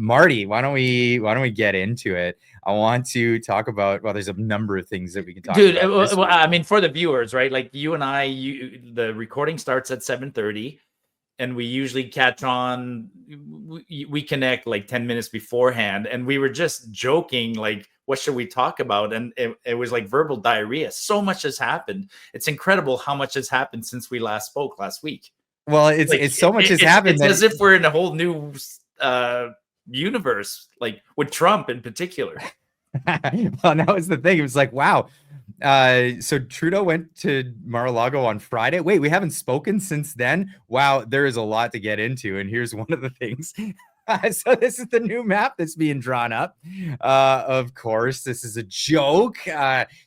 Marty, why don't we get into it? I want to talk about, well, there's a number of things that we can talk about. Dude, I mean, for the viewers, right? Like you and I, the recording starts at 7:30, and we usually catch on. We connect like 10 minutes beforehand, and we were just joking, like, what should we talk about? And it was like verbal diarrhea. So much has happened. It's incredible how much has happened since we last spoke last week. Well, it's so much has happened. It's as if we're in a whole new universe, like with Trump in particular. Well, that was the thing. It was like, wow. So Trudeau went to Mar-a-Lago on Friday. Wait, we haven't spoken since then. Wow, there is a lot to get into, and here's one of the things. So this is the new map that's being drawn up. Of course, this is a joke.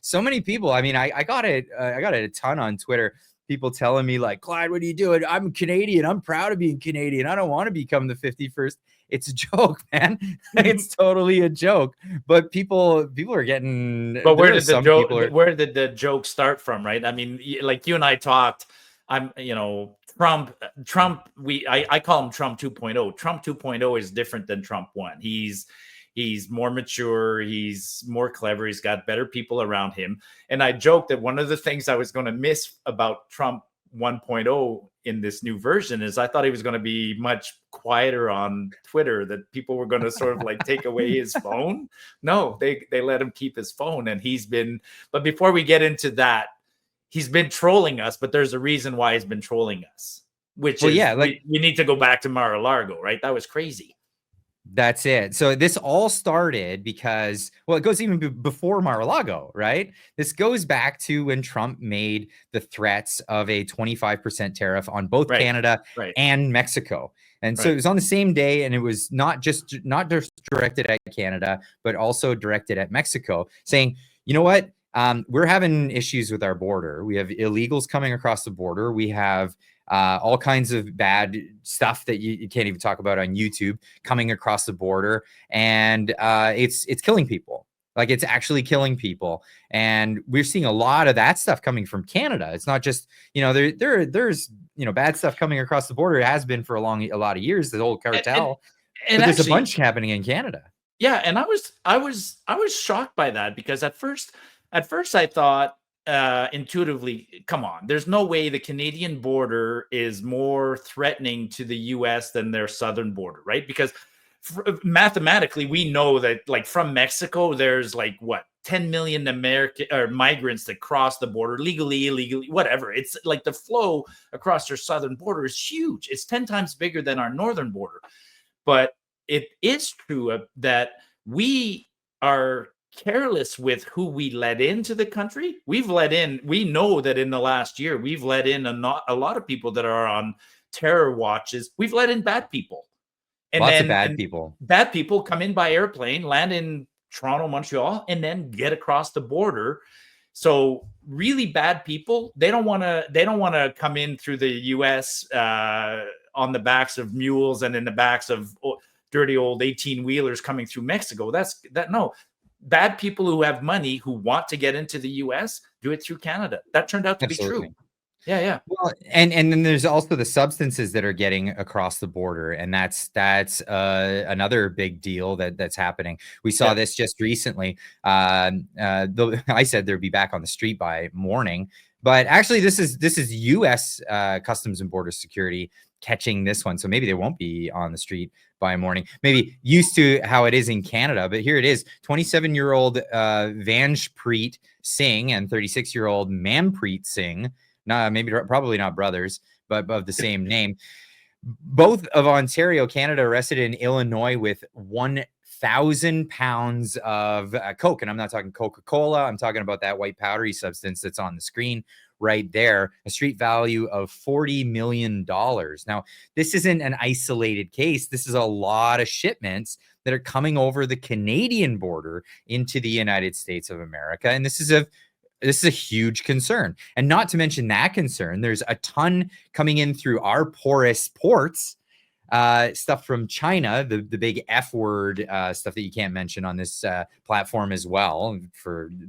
So many people. I mean, I got it. I got it a ton on Twitter. People telling me like, Clyde, what are you doing? I'm Canadian. I'm proud of being Canadian. I don't want to become the 51st. It's a joke, man. It's totally a joke. But people are getting. But where did the joke? Where did the joke start from? Right? I mean, like you and I talked. Trump. I call him Trump 2.0. Trump 2.0 is different than Trump 1. He's more mature. He's more clever. He's got better people around him. And I joked that one of the things I was going to miss about Trump 1.0 in this new version is I thought he was going to be much quieter on Twitter, that people were going to sort of like take away his phone. No, they let him keep his phone. And but before we get into that, he's been trolling us, but there's a reason why he's been trolling us, which is, we need to go back to Mar-a-Lago, right? That was crazy. That's it. So this all started because, well, it goes even before Mar-a-Lago, right? This goes back to when Trump made the threats of a 25% tariff on both Canada and Mexico. And so it was on the same day, and it was not just directed at Canada, but also directed at Mexico, saying, you know what? We're having issues with our border. We have illegals coming across the border. We have all kinds of bad stuff that you can't even talk about on YouTube coming across the border. And it's killing people. Like, it's actually killing people. And we're seeing a lot of that stuff coming from Canada. It's not just, there's bad stuff coming across the border. It has been for a lot of years, the old cartel. And but there's a bunch happening in Canada. Yeah. And I was shocked by that, because at first I thought, intuitively, come on, there's no way the Canadian border is more threatening to the US than their southern border, right? Because mathematically, we know that, like, from Mexico, there's like 10 million American or migrants that cross the border legally, illegally, whatever. It's like the flow across their southern border is huge. It's 10 times bigger than our northern border. But it is true that we are careless with who we let into the country. We know that in the last year, we've let in a lot of people that are on terror watches. We've let in bad people. And lots of bad people. Bad people come in by airplane, land in Toronto, Montreal, and then get across the border. So really bad people, they don't want to come in through the US on the backs of mules and in the backs of dirty old 18-wheelers coming through Mexico. No. Bad people who have money, who want to get into the US, do it through Canada. That turned out to be true. Yeah. Well, and then there's also the substances that are getting across the border, and that's another big deal that's happening. We saw this just recently. I said they'd be back on the street by morning, but actually this is U.S. Customs and Border Security catching this one, so maybe they won't be on the street by morning. Maybe used to how it is in Canada, but here it is: 27-year-old Vanshpreet Singh and 36-year-old Manpreet Singh. Probably not brothers, but of the same name. Both of Ontario, Canada, arrested in Illinois with 1,000 pounds of coke. And I'm not talking Coca-Cola. I'm talking about that white powdery substance that's on the screen right there. A street value of $40 million. Now, this isn't an isolated case. This is a lot of shipments that are coming over the Canadian border into the United States of America. And this is a huge concern. And not to mention that concern, there's a ton coming in through our porous ports, stuff from China, the big F word stuff that you can't mention on this platform as well,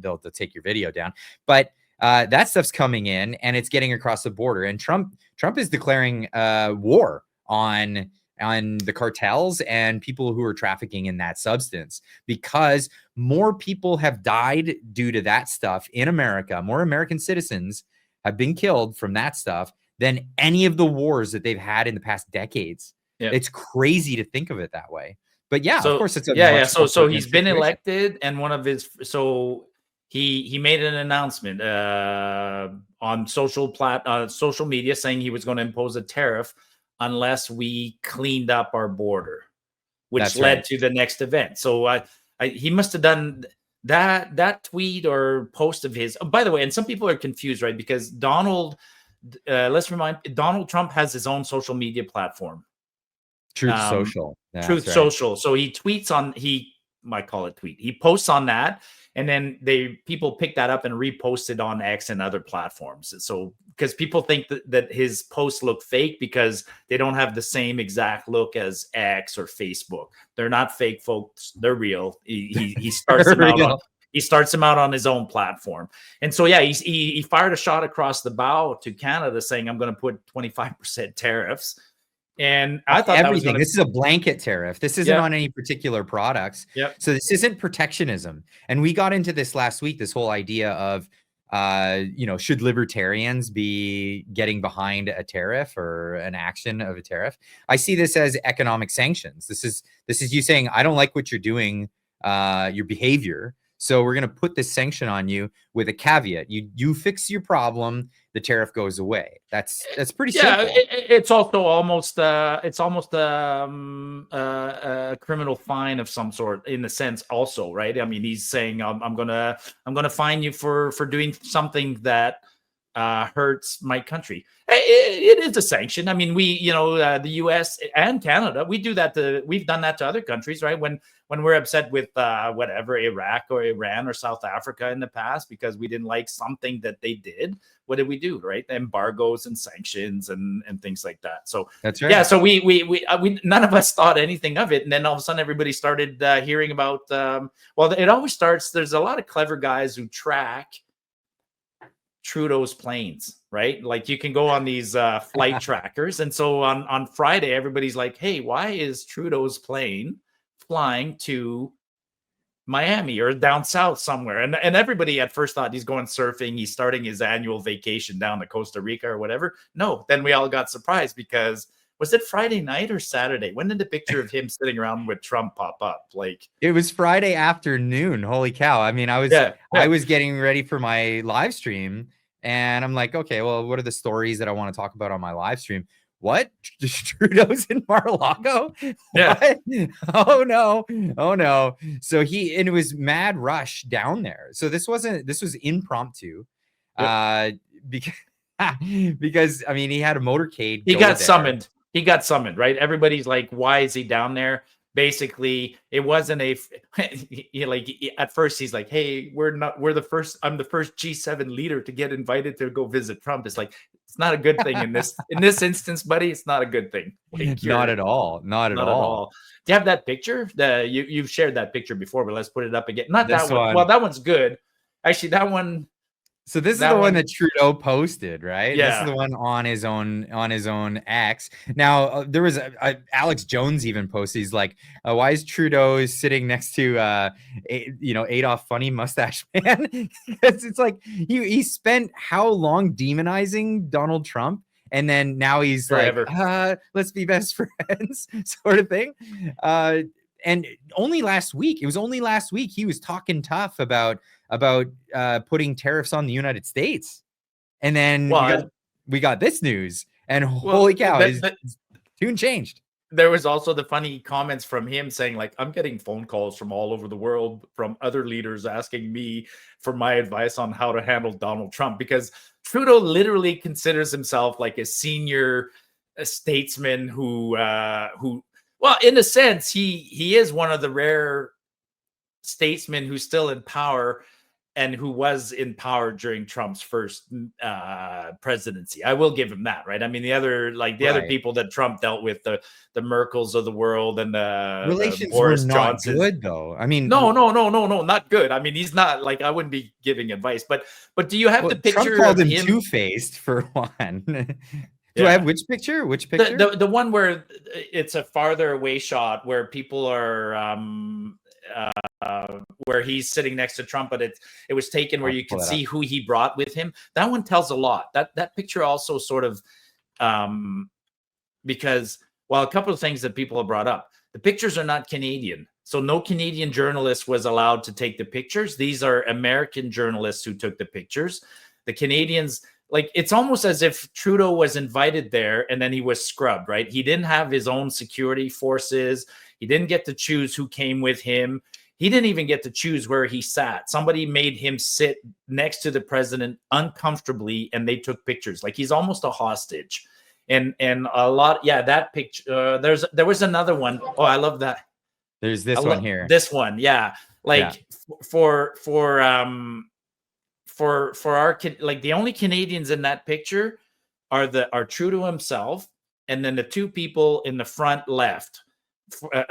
they'll take your video down. But that stuff's coming in, and it's getting across the border. And Trump is declaring war on on the cartels and people who are trafficking in that substance, because more people have died due to that stuff in America. More American citizens have been killed from that stuff than any of the wars that they've had in the past decades. Yeah. It's crazy to think of it that way. But yeah, So, of course, it's a yeah. much more So pertinent he's been situation. elected, and one of his he made an announcement on social media saying he was going to impose a tariff unless we cleaned up our border, which That's led right. to the next event. So he must have done that tweet or post of his. Oh, by the way, and some people are confused, right? Because let's remind, Donald Trump has his own social media platform. Truth Social. Truth That's right. Social. So he tweets on, he might call it tweet. He posts on that, and then people pick that up and repost it on X and other platforms. So because people think that his posts look fake because they don't have the same exact look as X or Facebook. They're not fake, folks. They're real. He starts them out on. He starts them out on his own platform. And so, yeah, he fired a shot across the bow to Canada saying, I'm going to put 25% tariffs. And I thought everything. This is a blanket tariff. This isn't on any particular products. Yep. So this isn't protectionism. And we got into this last week, this whole idea of, should libertarians be getting behind a tariff or an action of a tariff? I see this as economic sanctions. This is you saying, I don't like what you're doing, your behavior. So we're going to put this sanction on you with a caveat. You fix your problem, the tariff goes away. That's pretty simple. It's also almost a criminal fine of some sort, in a sense, also, right? I mean, he's saying I'm gonna fine you for doing something that hurts my country. It is a sanction. I mean, the U.S. and Canada, we've done that to other countries, right? When we're upset with whatever, Iraq or Iran or South Africa in the past because we didn't like something that they did, what did we do, right? Embargoes and sanctions and things like that. So that's right. Yeah, so we none of us thought anything of it, and then all of a sudden everybody started hearing about. Well, it always starts. There's a lot of clever guys who track Trudeau's planes, right? Like you can go on these flight trackers. And so on Friday, everybody's like, hey, why is Trudeau's plane flying to Miami or down south somewhere? And everybody at first thought he's going surfing. He's starting his annual vacation down to Costa Rica or whatever. No, then we all got surprised because was it Friday night or Saturday? When did the picture of him sitting around with Trump pop up? Like it was Friday afternoon. Holy cow. I mean, I was getting ready for my live stream and I'm like, okay, well, what are the stories that I want to talk about on my live stream? What? Trudeau's in Mar-a-Lago? Yeah. Oh no. So it was mad rush down there. So this was impromptu. Yep. Because I mean, he had a motorcade. He got summoned, right? Everybody's like, why is he down there? Basically, it wasn't at first he's like, hey, I'm the first G7 leader to get invited to go visit Trump. It's like, it's not a good thing in this instance, buddy. It's not a good thing. Like, not at all. Not at all. Do you have that picture? You've shared that picture before, but let's put it up again. Not this that one. Well, that one's good. Actually, that one. So this is the one that Trudeau posted, right? Yeah. This is the one on his own X. Now there was Alex Jones even posted. He's like, "Why is Trudeau sitting next to Adolf Funny Mustache Man?" Because it's like he spent how long demonizing Donald Trump, and then now he's forever. Like, "Let's be best friends," sort of thing. And only last week, he was talking tough about putting tariffs on the United States. And then we got this news, and holy cow, his tune changed. There was also the funny comments from him saying, like, I'm getting phone calls from all over the world from other leaders asking me for my advice on how to handle Donald Trump, because Trudeau literally considers himself like a senior statesman who well, in a sense, he is one of the rare statesmen who's still in power and who was in power during Trump's first presidency. I will give him that, right? I mean, the other people that Trump dealt with, the Merkels of the world and the relations Boris were not Johnson. Good though. I mean, no, not good. I mean, he's not, like, I wouldn't be giving advice, but do you have the picture? Trump called him two-faced for one. Do I have which picture? Which picture? The one where it's a farther away shot where people are where he's sitting next to Trump, but it was taken where you can see who he brought with him. That one tells a lot. That picture also sort of because a couple of things that people have brought up. The pictures are not Canadian. So no Canadian journalist was allowed to take the pictures. These are American journalists who took the pictures. The Canadians, like, it's almost as if Trudeau was invited there and then he was scrubbed, right? He didn't have his own security forces. He didn't get to choose who came with him. He didn't even get to choose where he sat. Somebody made him sit next to the president uncomfortably and they took pictures. Like, he's almost a hostage. And a lot, that picture, there was another one. Oh, I love that. There's this one here. This one, yeah. Like, for our, like, the only Canadians in that picture are Trudeau himself, and then the two people in the front left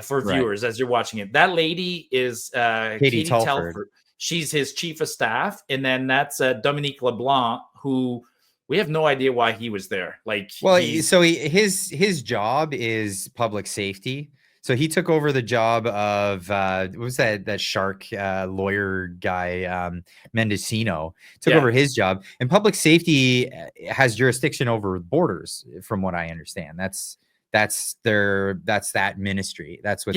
for viewers as you're watching it. That lady is Katie Telford. She's his chief of staff, and then that's Dominique LeBlanc, who we have no idea why he was there. Like, his job is public safety. So he took over the job of what was that shark lawyer guy, Mendocino, took over his job, and public safety has jurisdiction over borders, from what I understand. That's that ministry. That's what.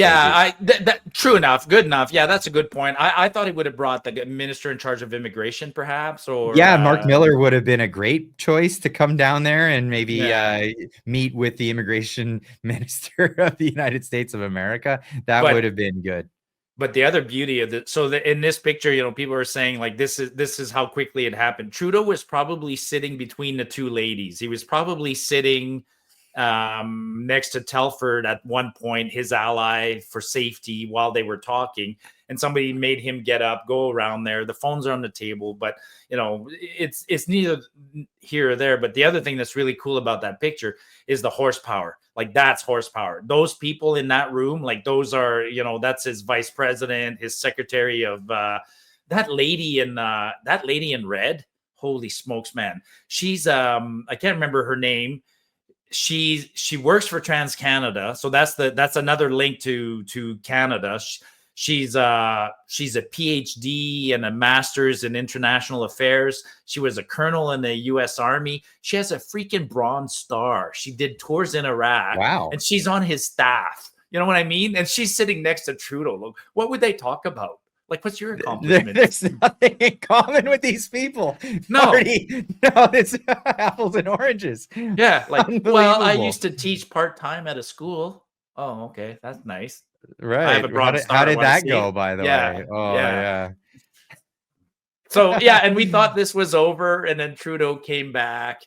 True enough, good enough. Yeah, that's a good point. I thought he would have brought the minister in charge of immigration, perhaps, or Mark Miller would have been a great choice to come down there and maybe meet with the immigration minister of the United States of America. That would have been good. But the other beauty of it, in this picture, people are saying, like, this is how quickly it happened. Trudeau was probably sitting between the two ladies. He was probably sitting next to Telford at one point, his ally for safety, while they were talking, and somebody made him get up, go around there. The phones are on the table, but it's neither here or there. But the other thing that's really cool about that picture is the horsepower. Like, that's horsepower. Those people in that room, like, those are, that's his vice president, his secretary of that lady in red. Holy smokes, man. She's I can't remember her name. She works for TransCanada, so that's another link to Canada. She's a PhD and a master's in international affairs. She was a colonel in the U.S. Army. She has a freaking Bronze Star. She did tours in Iraq. Wow! And she's on his staff. You know what I mean? And she's sitting next to Trudeau. What would they talk about? Like, what's your accomplishment? There's nothing in common with these people. No, it's apples and oranges. Yeah, like, well, I used to teach part-time at a school. Oh, okay, that's nice. Right. I have a Bronze Star. How did that go, by the way? Oh, yeah. So, and we thought this was over, and then Trudeau came back,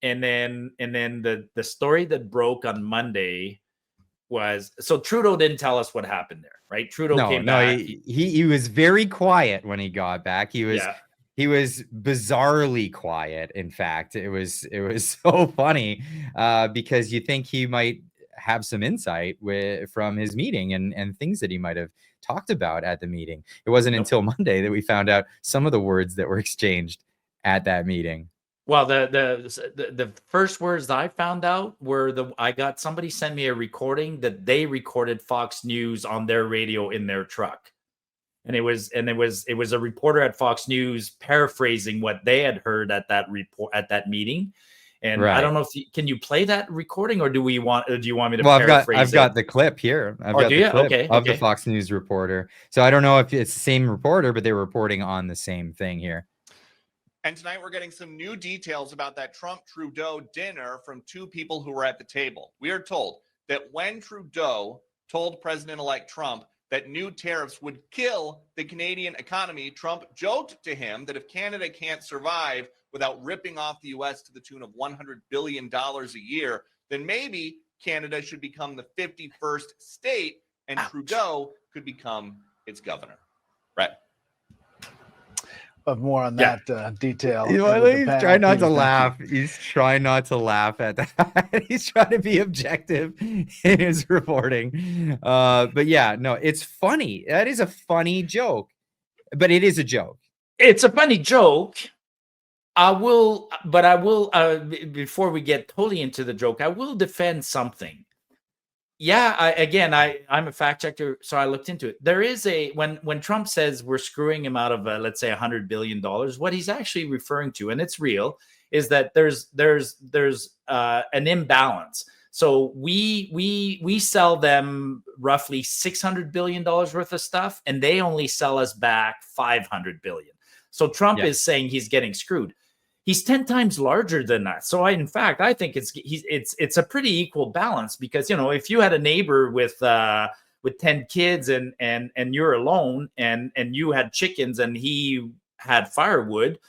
and then the story that broke on Monday was, so Trudeau didn't tell us what happened there, right? Trudeau came back. He was very quiet when he got back. He was bizarrely quiet. In fact, it was so funny because you think he might have some insight from his meeting and things that he might have talked about at the meeting. It wasn't until Monday that we found out some of the words that were exchanged at that meeting. Well, the first words that I found out were somebody sent me a recording that they recorded Fox News on their radio in their truck. And it was a reporter at Fox News paraphrasing what they had heard at that meeting. And I don't know if can you play that recording, or do you want me to paraphrase I've got the clip here. I've got the clip of the Fox News reporter. So I don't know if it's the same reporter, but they were reporting on the same thing here. And tonight we're getting some new details about that Trump-Trudeau dinner from two people who were at the table. We are told that when Trudeau told President-elect Trump that new tariffs would kill the Canadian economy, Trump joked to him that if Canada can't survive without ripping off the U.S. to the tune of $100 billion a year, then maybe Canada should become the 51st state and Trudeau could become its governor. Right. Of more on that detail. He's trying not to laugh. He's trying not to laugh at that. He's trying to be objective in his reporting. But it's funny. That is a funny joke. But it is a joke. It's a funny joke. I will, but I will, before we get totally into the joke, I will defend something. Yeah, I'm a fact checker, so I looked into it. There is when Trump says we're screwing him out of let's say $100 billion, what he's actually referring to, and it's real, is that there's an imbalance. So we sell them roughly $600 billion worth of stuff, and they only sell us back $500 billion. So Trump is saying he's getting screwed. He's 10 times larger than that. So in fact, I think it's a pretty equal balance, because, if you had a neighbor with 10 kids and you're alone and you had chickens and he had firewood,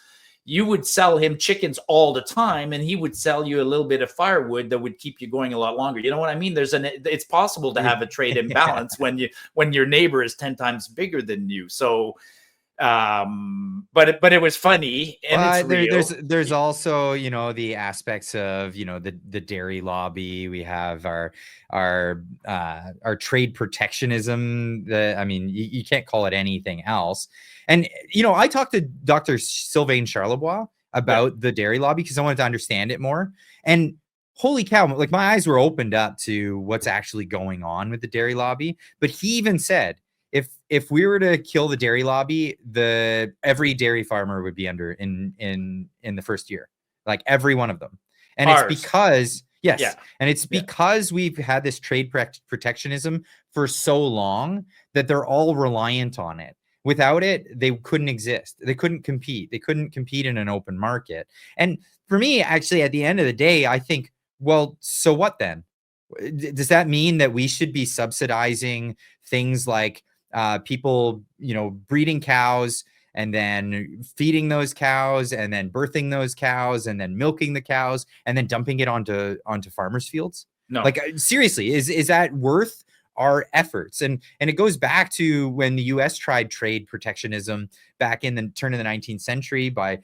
you would sell him chickens all the time, and he would sell you a little bit of firewood that would keep you going a lot longer. You know what I mean? It's possible to have a trade imbalance when your neighbor is 10 times bigger than you. So, but it was funny, and there's also the aspects of the dairy lobby. We have our trade protectionism. You can't call it anything else. And I talked to Dr. Sylvain Charlebois about the dairy lobby because I wanted to understand it more. And holy cow, like my eyes were opened up to what's actually going on with the dairy lobby. But he even said, if we were to kill the dairy lobby, every dairy farmer would be under in the first year, like every one of them. And it's because because we've had this trade protectionism for so long that they're all reliant on it. Without it, they couldn't exist. They couldn't compete. They couldn't compete in an open market. And for me, actually, at the end of the day, I think, well, so what then? Does that mean that we should be subsidizing things like people, breeding cows and then feeding those cows and then birthing those cows and then milking the cows and then dumping it onto farmers' fields? No. Like, seriously, is that worth our efforts? And it goes back to when the US tried trade protectionism back in the turn of the 19th century by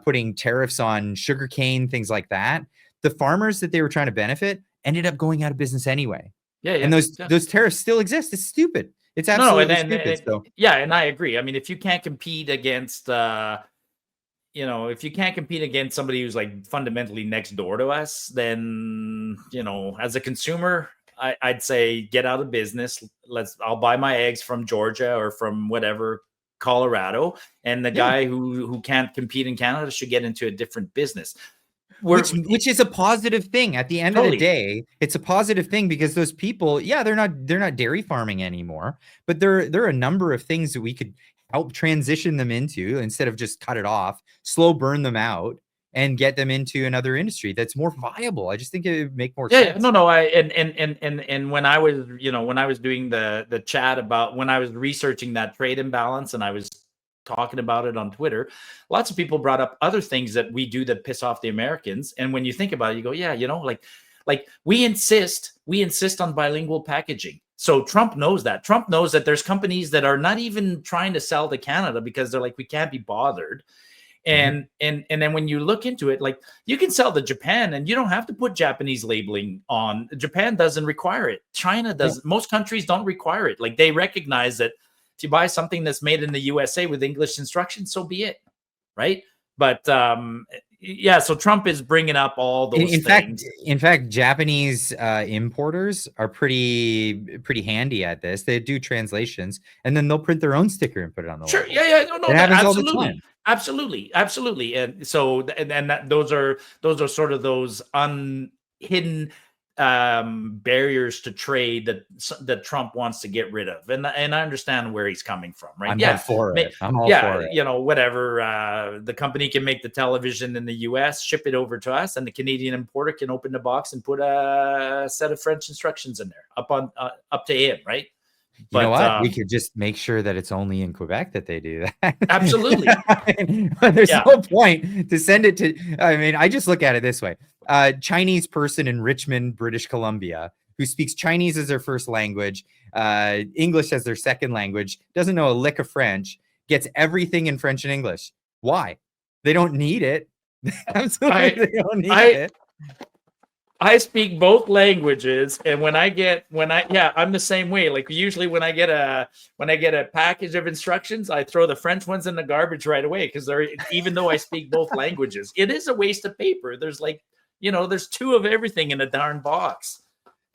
putting tariffs on sugarcane, things like that. The farmers that they were trying to benefit ended up going out of business anyway. And those tariffs still exist. It's stupid. It's absolutely stupid. And I agree. I mean, if you can't compete against if you can't compete against somebody who's like fundamentally next door to us, then as a consumer, I'd say get out of business. I'll buy my eggs from Georgia or from whatever, Colorado, and the guy who can't compete in Canada should get into a different business. Which is a positive thing. At the end of the day, it's a positive thing because those people, they're not dairy farming anymore, but there are a number of things that we could help transition them into instead of just cut it off, slow burn them out, and get them into another industry that's more viable. I just think it would make more sense. And when I was doing the chat about when I was researching that trade imbalance and I was talking about it on Twitter, lots of people brought up other things that we do that piss off the Americans. And when you think about it, you go, like we insist on bilingual packaging. So Trump knows that. Trump knows that there's companies that are not even trying to sell to Canada because they're like, we can't be bothered. And then when you look into it, like you can sell to Japan and you don't have to put Japanese labeling on. Japan doesn't require it. China doesn't. Most countries don't require it. Like they recognize that if you buy something that's made in the USA with English instructions, so be it, right? But so Trump is bringing up all those things. In fact, Japanese importers are pretty handy at this. They do translations, and then they'll print their own sticker and put it on the label. It happens all the time. Absolutely. And so, those are sort of those hidden barriers to trade that Trump wants to get rid of, and I understand where he's coming from, right? I'm all for it. Whatever. The company can make the television in the US, ship it over to us, and the Canadian importer can open the box and put a set of French instructions in there up to him, right? You know what? We could just make sure that it's only in Quebec that they do that. Absolutely. There's no point to send it to. I just look at it this way. Chinese person in Richmond, British Columbia, who speaks Chinese as their first language, English as their second language, doesn't know a lick of French, gets everything in French and English. Why? They don't need it. Absolutely, they don't need it. I speak both languages, and I'm the same way. Like usually when I get a package of instructions, I throw the French ones in the garbage right away because they're, even though I speak both languages, it is a waste of paper. There's like, there's two of everything in a darn box.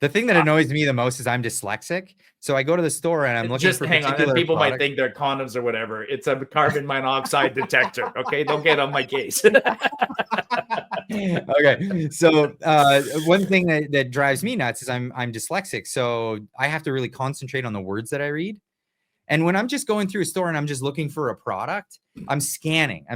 The thing that annoys me the most is I'm dyslexic. So I go to the store and I'm looking Just for hang on, and particular people might products. think they're condoms or whatever. It's a carbon monoxide detector. Okay, don't get on my case. Okay, so one thing that drives me nuts is I'm dyslexic, so I have to really concentrate on the words that I read. And when I'm just going through a store and I'm just looking for a product, I'm scanning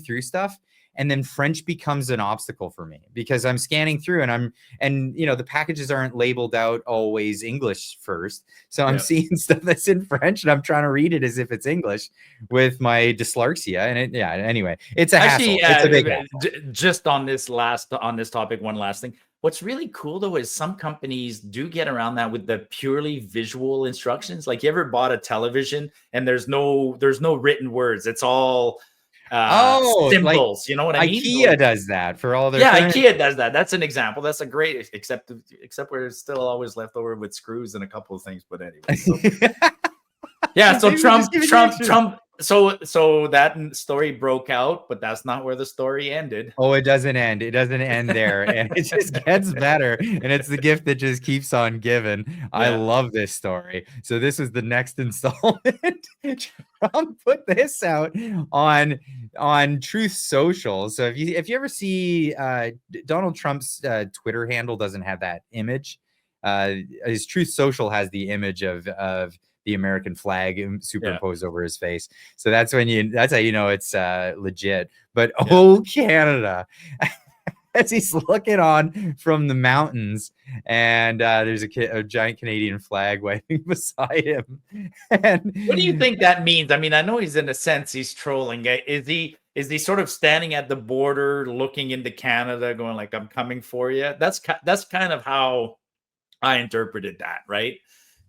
through stuff, and then French becomes an obstacle for me because I'm scanning through and the packages aren't labeled out always English first. So I'm seeing stuff that's in French and I'm trying to read it as if it's English with my dyslexia. And anyway, it's a hassle. It's a big hassle. Just on this topic, one last thing. What's really cool though is some companies do get around that with the purely visual instructions. Like, you ever bought a television and there's no written words? It's all symbols. Like you know what I mean? IKEA does that for all their IKEA does that. That's an example. That's a great, except we're still always left over with screws and a couple of things. But anyway, so. So Trump. So that story broke out, but that's not where the story ended. Oh, it doesn't end. It doesn't end there. And it just gets better. And it's the gift that just keeps on giving. Yeah. I love this story. So this is the next installment. Trump put this out on Truth Social. So if you ever see Donald Trump's Twitter handle doesn't have that image. His Truth Social has the image of the American flag superimposed over his face. So that's how you know it's legit. But Canada, as he's looking on from the mountains, and there's a giant Canadian flag waving beside him. And what do you think that means? I mean, I know in a sense he's trolling. Is he sort of standing at the border looking into Canada going like, I'm coming for you? That's kind of how I interpreted that, right?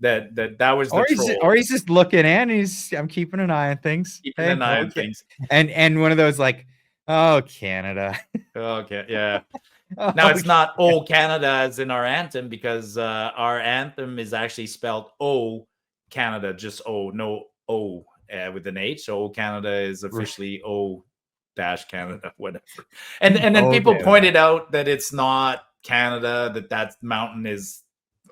That was the troll. Or he's just looking in. I'm keeping an eye on things. Keeping an eye on things. And one of those like, oh, Canada. Okay, yeah. Now it's not "Oh Canada" as in our anthem, because our anthem is actually spelled "Oh Canada," just "Oh," no "O" with an H. So "Oh Canada" is officially "O Canada," whatever. And then people pointed out that it's not Canada, that mountain is,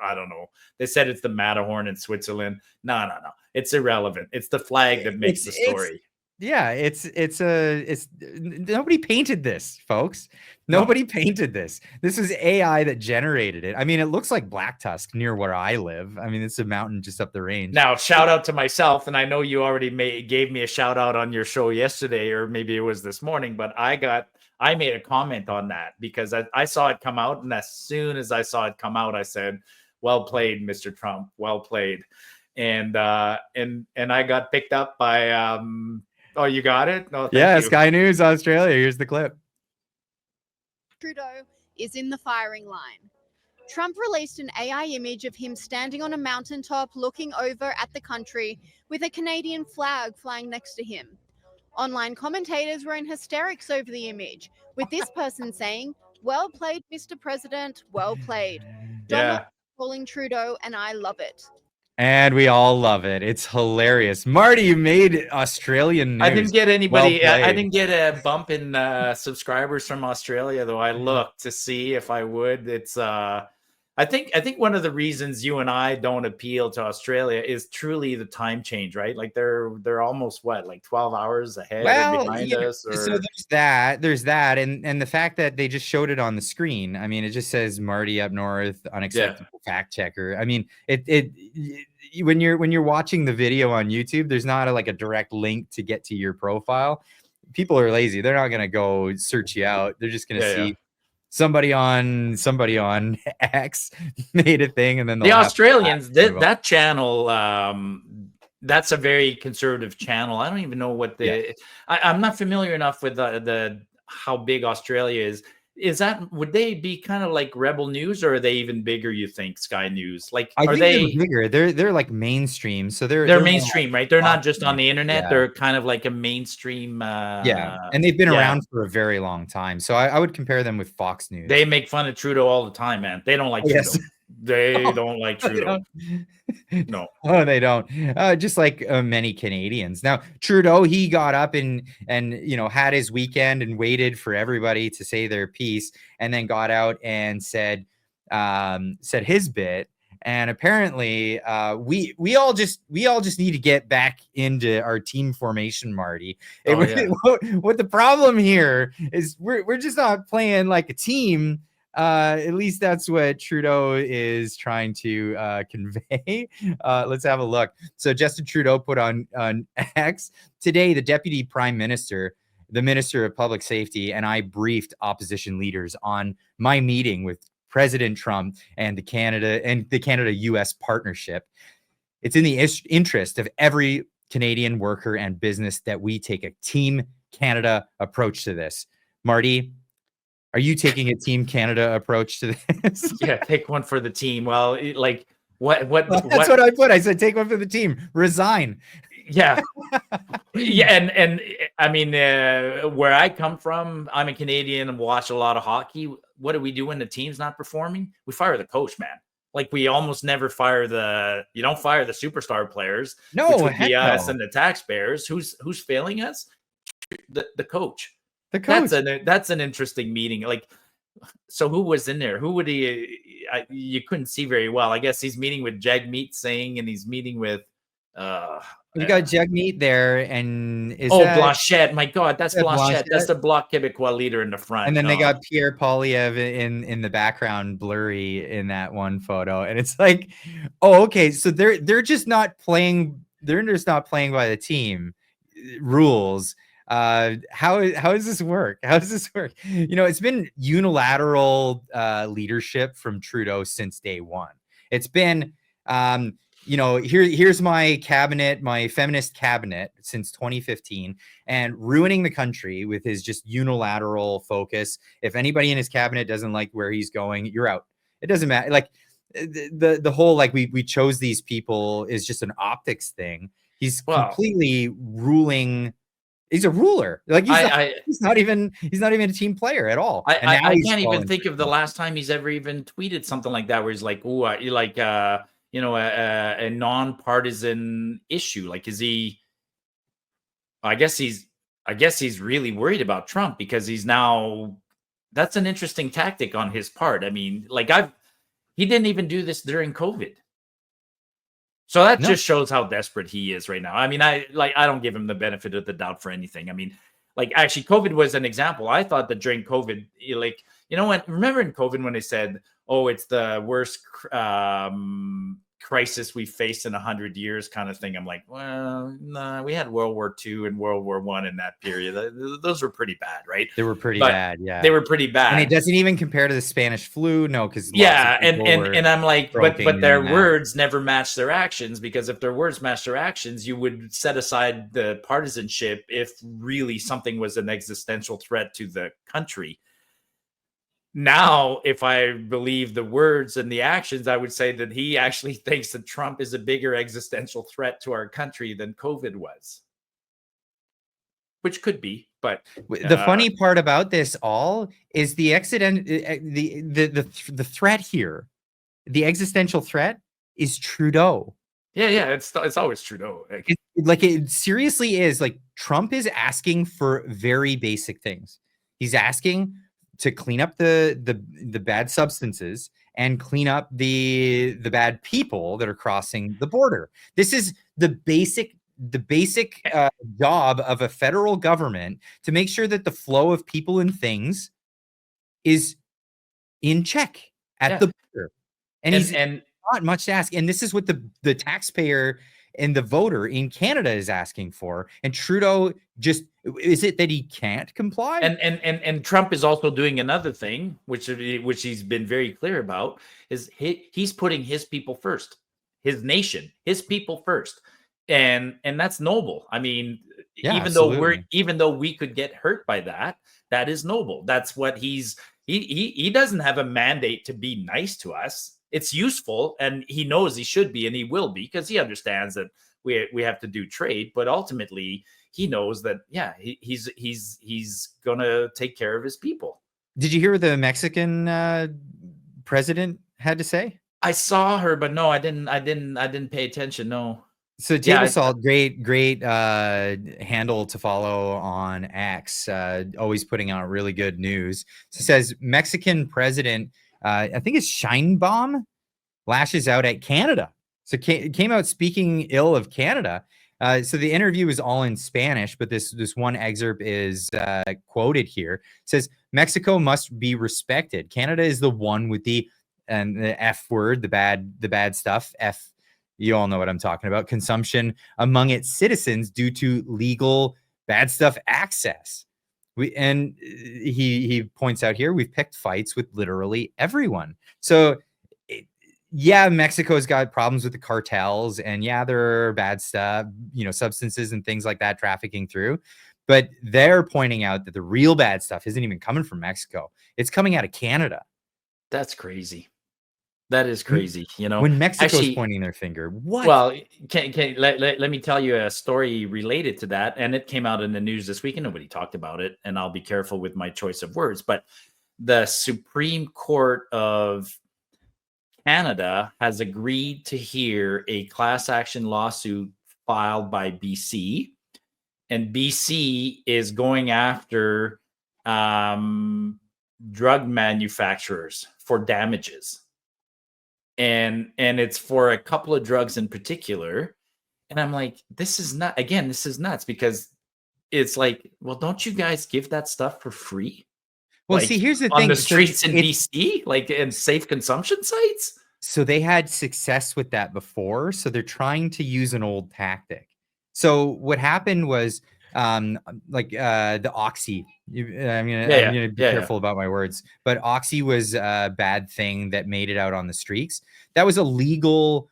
I don't know. They said it's the Matterhorn in Switzerland. No. It's irrelevant. It's the flag that makes the story. It's nobody painted this, folks. Nobody painted this. This is AI that generated it. I mean, it looks like Black Tusk near where I live. I mean, it's a mountain just up the range. Now, shout out to myself, and I know you already gave me a shout out on your show yesterday, or maybe it was this morning, but I made a comment on that because I saw it come out, and as soon as I saw it come out, I said, "Well played, Mr. Trump. Well played." And I got picked up by oh, you got it? No, yeah, Sky News Australia. Here's the clip. Trudeau is in the firing line. Trump released an AI image of him standing on a mountaintop looking over at the country with a Canadian flag flying next to him. Online commentators were in hysterics over the image, with this person saying, "Well played, Mr. President, well played." Donald calling Trudeau, and I love it. And we all love it. It's hilarious. Marty, you made Australian news. I didn't get anybody. I didn't get a bump in subscribers from Australia, though. I looked to see if I would. It's I think one of the reasons you and I don't appeal to Australia is truly the time change, right? Like they're almost like 12 hours ahead or behind us. Or... So there's that, and the fact that they just showed it on the screen. I mean, it just says Marty up north, unacceptable fact checker. I mean, when you're watching the video on YouTube, there's not a direct link to get to your profile. People are lazy. They're not gonna go search you out. They're just gonna see. Somebody on X made a thing, and then the Australians, that channel, that's a very conservative channel. I don't even know what I'm not familiar enough with the how big Australia is. would they be kind of like Rebel News, or are they even bigger, you think, Sky News? Like, I are think they they're bigger? They're like mainstream, so they're more mainstream, right? They're not just on popular. the internet. Yeah. They're kind of like a mainstream. Yeah, and they've been around for a very long time. So I would compare them with Fox News. They make fun of Trudeau all the time, man. They don't like Trudeau. Yes. They don't like Trudeau. No. Oh, they don't. Just like many Canadians. Now, Trudeau, he got up and had his weekend and waited for everybody to say their piece, and then got out and said his bit. And apparently, we all just need to get back into our team formation, Marty. What the problem here is we're just not playing like a team. At least that's what Trudeau is trying to convey. Let's have a look. So Justin Trudeau put on X today, the Deputy Prime Minister, the Minister of Public Safety, and I briefed opposition leaders on my meeting with President Trump and the Canada-US partnership. It's in the interest of every Canadian worker and business that we take a Team Canada approach to this. Marty, are you taking a Team Canada approach to this? Yeah, take one for the team. Well, like what? That's what I put. I said, take one for the team. Resign. Yeah, yeah, and I mean, where I come from, I'm a Canadian and watch a lot of hockey. What do we do when the team's not performing? We fire the coach, man. Like, we almost never fire you don't fire the superstar players. No, which would be us no. and the taxpayers. Who's failing us? The coach. The coach. That's an interesting meeting. Like, so who was in there? Who would he? You couldn't see very well. I guess he's meeting with Jagmeet Singh, and he's meeting with. You got Jagmeet there, and Blanchette. My God, that's Blanchette. Blanchette? That's the Bloc Québécois leader in the front. And then they got Pierre Poilievre in the background, blurry in that one photo, and it's like, oh, okay, so they're just not playing. They're just not playing by the team rules. How does this work? How does this work? It's been unilateral leadership from Trudeau since day one. It's been here's my cabinet, my feminist cabinet since 2015, and ruining the country with his just unilateral focus. If anybody in his cabinet doesn't like where he's going, you're out. It doesn't matter. Like, the whole, like, we chose these people is just an optics thing. He's completely ruling. He's a ruler. Like, he's not even a team player at all. I can't even think of the last time he's ever even tweeted something like that, where he's like, "Ooh, a non-partisan issue." Like, is he? I guess he's really worried about Trump, because he's now. That's an interesting tactic on his part. I mean, like, he didn't even do this during COVID. So that just shows how desperate he is right now. I mean, I don't give him the benefit of the doubt for anything. I mean, like, actually, COVID was an example. I thought that during COVID, like, remember in COVID when they said, "Oh, it's the worst crisis we faced in 100 years," kind of thing. I'm like, well, nah, we had World War II and World War I in that period. Those were pretty bad, right? They were pretty bad, yeah. They were pretty bad. And it doesn't even compare to the Spanish flu, no, because and I'm like, but their words never match their actions, because if their words match their actions, you would set aside the partisanship if really something was an existential threat to the country. Now, if I believe the words and the actions, I would say that he actually thinks that Trump is a bigger existential threat to our country than COVID was. Which could be, but the funny part about this all is the threat here. The existential threat is Trudeau. Yeah, it's always Trudeau. It seriously is. Like, Trump is asking for very basic things. He's asking to clean up the bad substances and clean up the bad people that are crossing the border. This is the basic job of a federal government, to make sure that the flow of people and things is in check at the border. And not much to ask. And this is what the taxpayer and the voter in Canada is asking for. And Trudeau is it that he can't comply? And Trump is also doing another thing, which he's been very clear about, is he's putting his people first, his nation, his people first. And that's noble. I mean, even though we could get hurt by that, that is noble. That's what he's He doesn't have a mandate to be nice to us. It's useful, and he knows he should be, and he will be, because he understands that we have to do trade. But ultimately, he knows that he's gonna take care of his people. Did you hear what the Mexican president had to say? I saw her, but no, I didn't pay attention. No. So Table Salt, great handle to follow on X, always putting out really good news. So it says Mexican president, I think it's Sheinbaum, lashes out at Canada. So came out speaking ill of Canada. So the interview is all in Spanish, but this one excerpt is quoted here. It says, Mexico must be respected. Canada is the one with the F word, the bad stuff, F. You all know what I'm talking about. Consumption among its citizens due to legal bad stuff access. He points out here, we've picked fights with literally everyone. So yeah, Mexico's got problems with the cartels, and yeah, there are bad stuff, substances and things like that trafficking through. But they're pointing out that the real bad stuff isn't even coming from Mexico. It's coming out of Canada. That's crazy. That is crazy. When Mexico's pointing their finger, what? Well, let me tell you a story related to that. And it came out in the news this week, and nobody talked about it. And I'll be careful with my choice of words. But the Supreme Court of Canada has agreed to hear a class action lawsuit filed by BC. And BC is going after drug manufacturers for damages. And it's for a couple of drugs in particular. And I'm like, this is nuts, because it's like, well, don't you guys give that stuff for free? Well, see, here's the thing. On the streets in BC, like in safe consumption sites? So they had success with that before. So they're trying to use an old tactic. So what happened was the Oxy. I'm gonna be careful about my words, but Oxy was a bad thing that made it out on the streets. That was a legal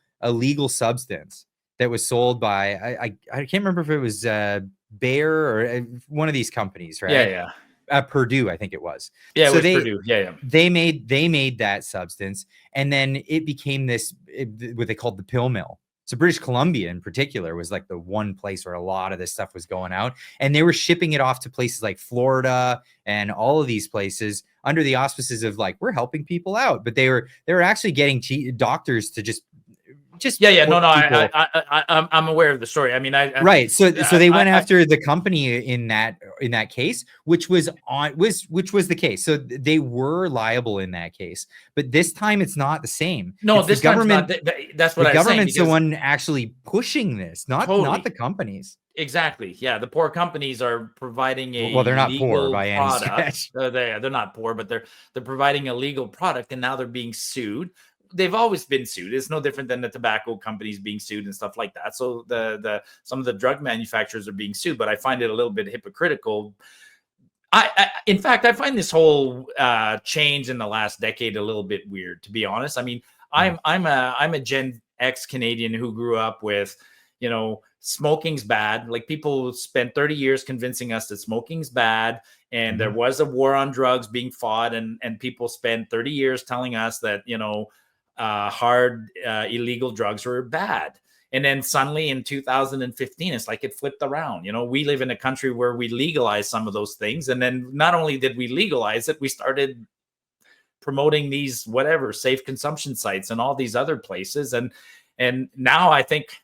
substance that was sold by I can't remember if it was Bayer or one of these companies, right? Purdue, I think it was. Yeah, so it was Purdue. They made that substance, and then it became what they called the pill mill. So British Columbia in particular was like the one place where a lot of this stuff was going out, and they were shipping it off to places like Florida and all of these places under the auspices of like, we're helping people out. But they were actually getting doctors to just I'm aware of the story. I mean, right. So they went after the company in that case, which was the case. So they were liable in that case, but this time it's not the same. No, this government. That's what the government's the one actually pushing this, not the companies. Exactly. Yeah, the poor companies are providing they're not poor by any stretch. They're not poor, but they're providing a legal product, and now they're being sued. They've always been sued. It's no different than the tobacco companies being sued and stuff like that. So some of the drug manufacturers are being sued, but I find it a little bit hypocritical. In fact, I find this whole change in the last decade a little bit weird, to be honest. I mean, I'm a Gen X Canadian who grew up with, smoking's bad. Like, people spent 30 years convincing us that smoking's bad, and there was a war on drugs being fought, and people spent 30 years telling us that, hard illegal drugs were bad. And then suddenly in 2015, it's like it flipped around. We live in a country where we legalize some of those things. And then not only did we legalize it, we started promoting these safe consumption sites and all these other places. And now I think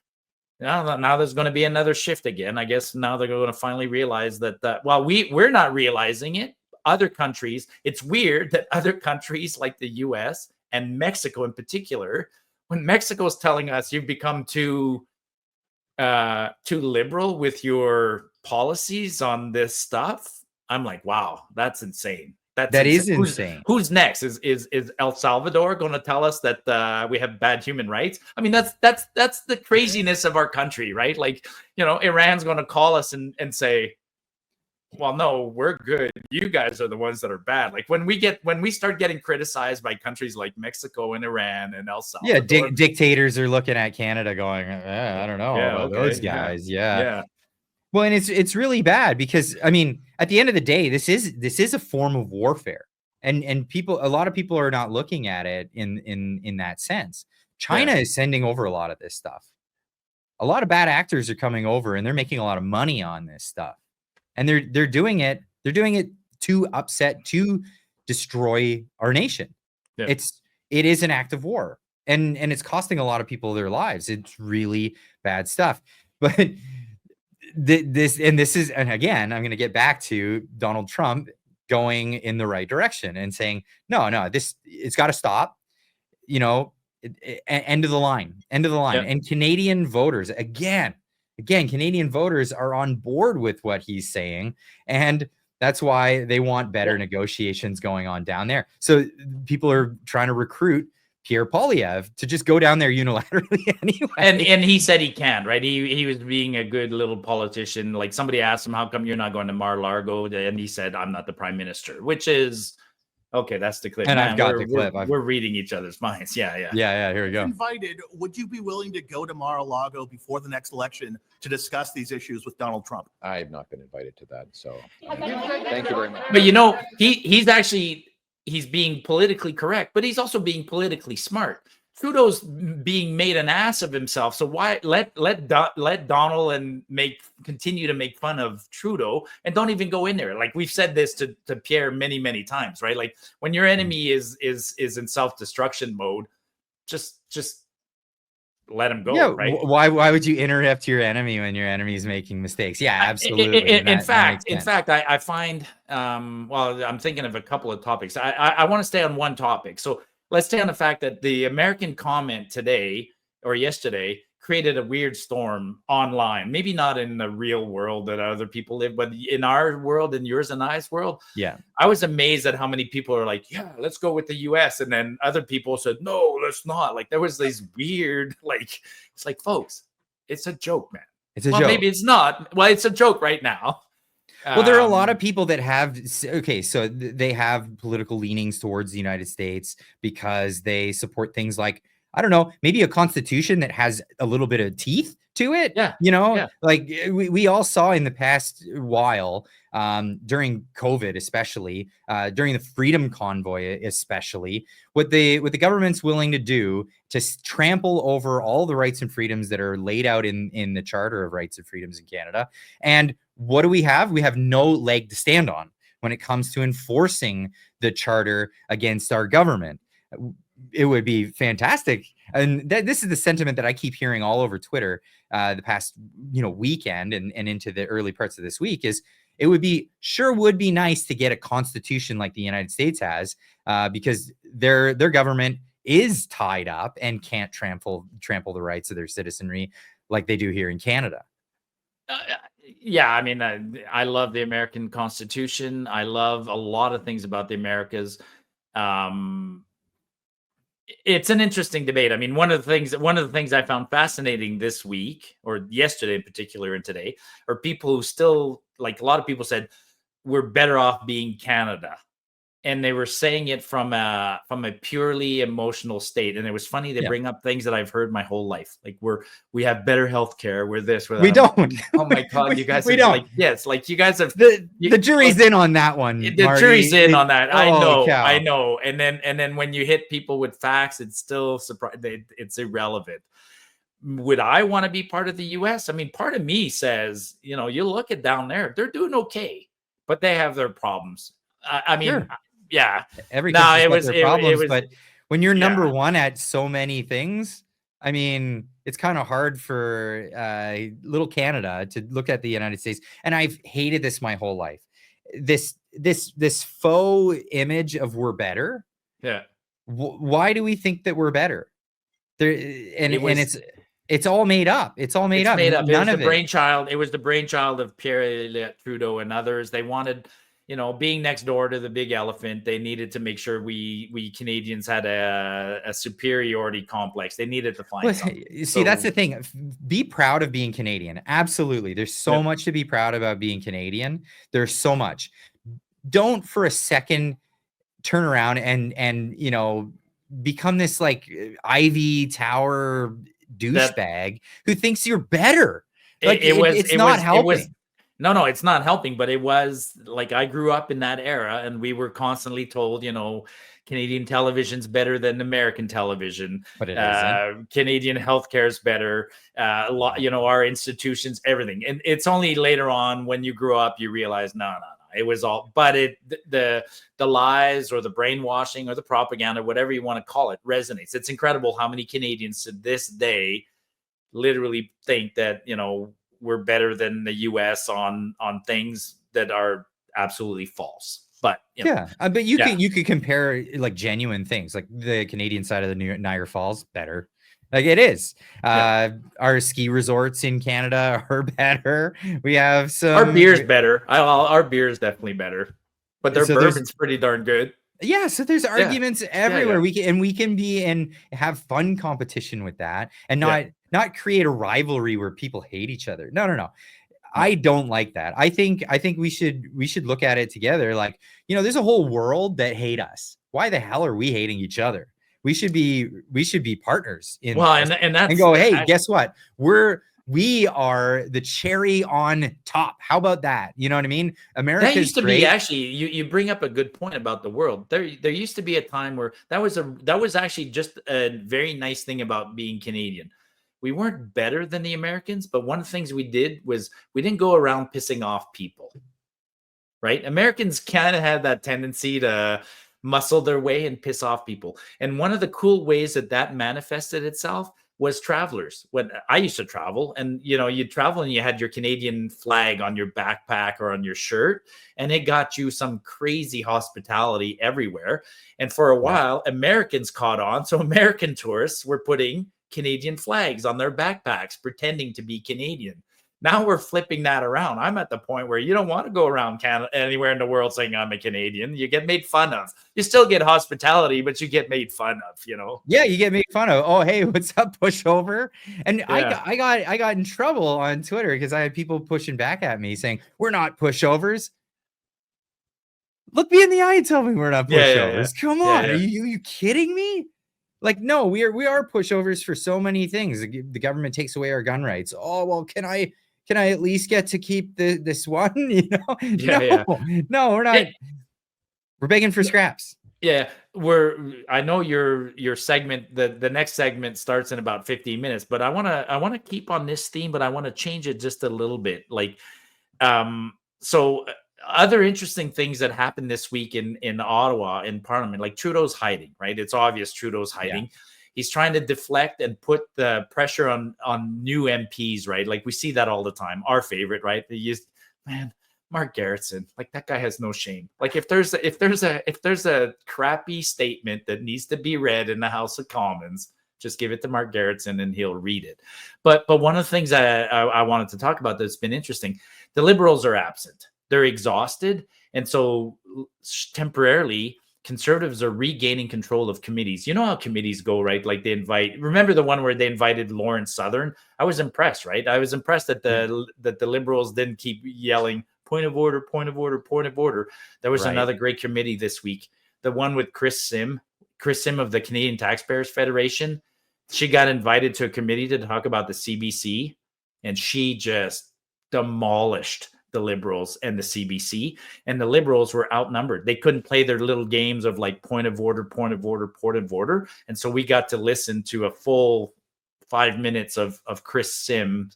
now there's going to be another shift again. I guess now they're going to finally realize that we're not realizing it. Other countries, it's weird that other countries like the US and Mexico in particular, when Mexico is telling us you've become too liberal with your policies on this stuff, I'm like, wow, that's insane. That is insane. Who's next? Is El Salvador going to tell us that we have bad human rights? I mean, that's the craziness of our country, right? Like, Iran's going to call us and say, well, no, we're good. You guys are the ones that are bad. Like, when we start getting criticized by countries like Mexico and Iran and El Salvador. Yeah, dictators are looking at Canada going, I don't know about those guys. Yeah. Well, and it's really bad because, I mean, at the end of the day, this is a form of warfare. And a lot of people are not looking at it in that sense. China is sending over a lot of this stuff. A lot of bad actors are coming over, and they're making a lot of money on this stuff. And they're doing it to upset, to destroy our nation. Yeah. It is an act of war. And it's costing a lot of people their lives. It's really bad stuff. But this is, and again, I'm going to get back to Donald Trump going in the right direction and saying, no, it's got to stop. End of the line. Yeah. And Canadian voters, again, Canadian voters are on board with what he's saying. And that's why they want better negotiations going on down there. So people are trying to recruit Pierre Poilievre to just go down there unilaterally anyway. And he said he can, right? He was being a good little politician. Like, somebody asked him, how come you're not going to Mar-a-Lago? And he said, I'm not the prime minister, which is okay. That's the clip. And Man, I've got the clip. We're reading each other's minds. Yeah. Here we go. Invited, would you be willing to go to Mar-a-Lago before the next election to discuss these issues with Donald Trump? I have not been invited to that, so thank you very much. But he's being politically correct, but he's also being politically smart. Trudeau's being made an ass of himself. So why let Donald and continue to make fun of Trudeau, and don't even go in there? Like, we've said this to Pierre many times, right? Like, when your enemy is in self-destruction mode, just let him go, right? Why would you interrupt your enemy when your enemy is making mistakes? Yeah, absolutely. In fact, I find, well, I'm thinking of a couple of topics. I want to stay on one topic. So let's stay on the fact that the American comment today or yesterday created a weird storm online. Maybe not in the real world that other people live, but in our world, in yours and I's world. Yeah. I was amazed at how many people are like, yeah, let's go with the US. And then other people said, no, let's not. Like, there was these weird, it's like, folks, it's a joke, man. It's a joke. Maybe it's not. Well, it's a joke right now. Well, there are a lot of people that have, so they have political leanings towards the United States because they support things like, I don't know, maybe a constitution that has a little bit of teeth to it. Yeah. Like we all saw in the past while, during COVID, especially, during the Freedom Convoy, especially, what the government's willing to do to trample over all the rights and freedoms that are laid out in the Charter of Rights and Freedoms in Canada. And what do we have? We have no leg to stand on when it comes to enforcing the Charter against our government. It would be fantastic. And this is the sentiment that I keep hearing all over Twitter the past weekend and into the early parts of this week is it would be nice to get a constitution like the United States has, because their government is tied up and can't trample the rights of their citizenry like they do here in Canada. Yeah, I mean, I love the American Constitution. I love a lot of things about the Americas. It's an interesting debate. I mean, one of the things I found fascinating this week, or yesterday in particular, and today, are people who still, like, a lot of people said we're better off being Canada, and they were saying it from a purely emotional state. And it was funny, they bring up things that I've heard my whole life, like we have better healthcare, we're this, we're that. We don't. Oh my god, you guys! We don't. Like, yes, like you guys have the jury's in on that one. The jury's in on that. I cow. know. And then when you hit people with facts, it's still it's irrelevant. Would I want to be part of the US? I mean, part of me says, you look at down there, they're doing okay, but they have their problems. I mean, sure. Yeah. Every country's got their problems, but when you're number one at so many things, I mean, it's kind of hard for little Canada to look at the United States. And I've hated this my whole life. This faux image of we're better. Yeah. Why do we think that we're better? It's all made up. It's all made up. None of it. It was the brainchild of Pierre Trudeau and others. They wanted, being next door to the big elephant, they needed to make sure we Canadians had a superiority complex. They needed to find something. See, that's the thing. Be proud of being Canadian. Absolutely. There's so much to be proud about being Canadian. There's so much. Don't for a second turn around and become this like Ivy Tower douchebag who thinks you're better. Like, it's not helping. No, it's not helping, but it was like I grew up in that era and we were constantly told, Canadian television's better than American television. But it isn't. Canadian healthcare is better. A lot, our institutions, everything. And it's only later on when you grew up, you realize, no. It was all, but the lies or the brainwashing or the propaganda, whatever you want to call it, resonates. It's incredible how many Canadians to this day literally think that, we're better than the US on things that are absolutely false. But but you could compare like genuine things, like the Canadian side of the Niagara Falls better. Like it is. Our ski resorts in Canada are better. We have some. Our beer's better. Our beer is definitely better, but their bourbon's pretty darn good. Yeah, so there's arguments everywhere. Yeah. We can be and have fun competition with that, and not create a rivalry where people hate each other. No. I don't like that. I think we should look at it together. Like, there's a whole world that hate us. Why the hell are we hating each other? We should be partners in and go, hey, guess what? We are the cherry on top. How about that? You know what I mean? America used to be actually. You bring up a good point about the world. There used to be a time where that was actually just a very nice thing about being Canadian. We weren't better than the Americans, but one of the things we did was we didn't go around pissing off people. Right? Americans kind of had that tendency to muscle their way and piss off people. And one of the cool ways that manifested itself was travelers. When I used to travel, and you'd travel and you had your Canadian flag on your backpack or on your shirt, and it got you some crazy hospitality everywhere. And for a while, Americans caught on. So American tourists were putting Canadian flags on their backpacks, pretending to be Canadian. Now we're flipping that around. I'm at the point where you don't want to go around Canada anywhere in the world saying I'm a Canadian. You get made fun of. You still get hospitality, but you get made fun of, Yeah, you get made fun of. Oh, hey, what's up, pushover? And I got in trouble on Twitter because I had people pushing back at me saying, we're not pushovers. Look me in the eye and tell me we're not pushovers. Come on. Are you kidding me? Like, no, we are pushovers for so many things. The government takes away our gun rights. Oh, well, can I at least get to keep this one? No, we're not. We're begging for scraps. Yeah, I know your segment, the next segment starts in about 15 minutes, but I want to keep on this theme, but I want to change it just a little bit. Like, so other interesting things that happened this week in Ottawa in Parliament, like Trudeau's hiding, right? It's obvious Trudeau's hiding. Yeah. He's trying to deflect and put the pressure on new MPs, right? Like we see that all the time. Our favorite, right? Mark Garrettson, like that guy has no shame. Like if there's a crappy statement that needs to be read in the House of Commons, just give it to Mark Garrettson and he'll read it. But one of the things I wanted to talk about that's been interesting, the Liberals are absent. They're exhausted. And so temporarily, Conservatives are regaining control of committees. You know how committees go, right? Like remember the one where they invited Lawrence Southern? I was impressed, right? I was impressed that the Liberals didn't keep yelling, point of order, point of order, point of order. There was another great committee this week. The one with Chris Sim of the Canadian Taxpayers Federation. She got invited to a committee to talk about the CBC, and she just demolished the Liberals and the CBC, and the Liberals were outnumbered. They couldn't play their little games of like point of order, point of order, point of order. And so we got to listen to a full 5 minutes of Chris Sim